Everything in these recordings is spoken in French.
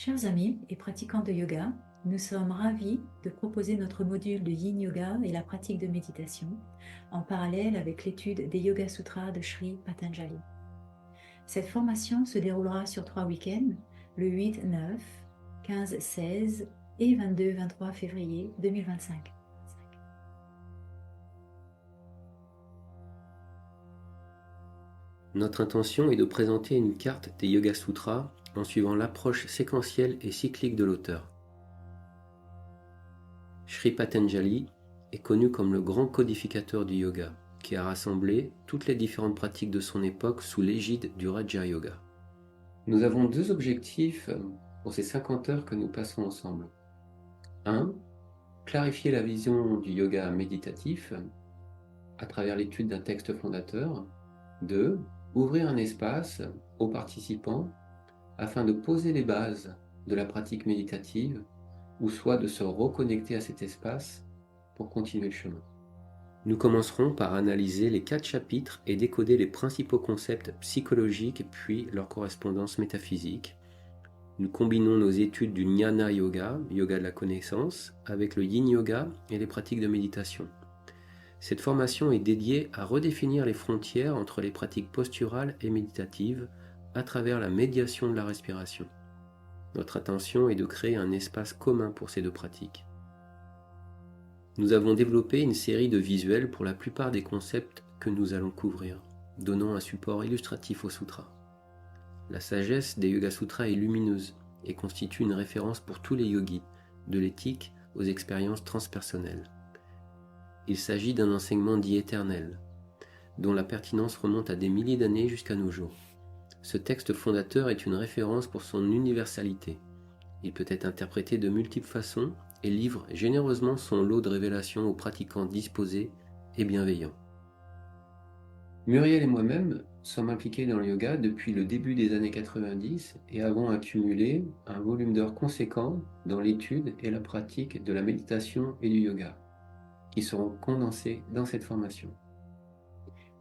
Chers amis et pratiquants de yoga, nous sommes ravis de proposer notre module de Yin Yoga et la pratique de méditation en parallèle avec l'étude des Yoga Sutras de Sri Patanjali. Cette formation se déroulera sur 3 week-ends, le 8, 9, 15, 16 et 22, 23 février 2025. Notre intention est de présenter une carte des Yoga Sutras en suivant l'approche séquentielle et cyclique de l'auteur. Sri Patanjali est connu comme le grand codificateur du yoga, qui a rassemblé toutes les différentes pratiques de son époque sous l'égide du Raja Yoga. Nous avons deux objectifs pour ces 50 heures que nous passons ensemble. 1. Clarifier la vision du yoga méditatif à travers l'étude d'un texte fondateur. 2. Ouvrir un espace aux participants afin de poser les bases de la pratique méditative ou soit de se reconnecter à cet espace pour continuer le chemin. Nous commencerons par analyser les 4 chapitres et décoder les principaux concepts psychologiques puis leur correspondance métaphysique. Nous combinons nos études du Jnana Yoga, yoga de la connaissance, avec le Yin Yoga et les pratiques de méditation. Cette formation est dédiée à redéfinir les frontières entre les pratiques posturales et méditatives à travers la médiation de la respiration. Notre intention est de créer un espace commun pour ces deux pratiques. Nous avons développé une série de visuels pour la plupart des concepts que nous allons couvrir, donnant un support illustratif au sutra. La sagesse des Yoga Sutras est lumineuse et constitue une référence pour tous les yogis, de l'éthique aux expériences transpersonnelles. Il s'agit d'un enseignement dit éternel, dont la pertinence remonte à des milliers d'années jusqu'à nos jours. Ce texte fondateur est une référence pour son universalité. Il peut être interprété de multiples façons et livre généreusement son lot de révélations aux pratiquants disposés et bienveillants. Muriel et moi-même sommes impliqués dans le yoga depuis le début des années 90 et avons accumulé un volume d'heures conséquent dans l'étude et la pratique de la méditation et du yoga, qui seront condensés dans cette formation.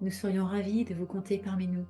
Nous serions ravis de vous compter parmi nous.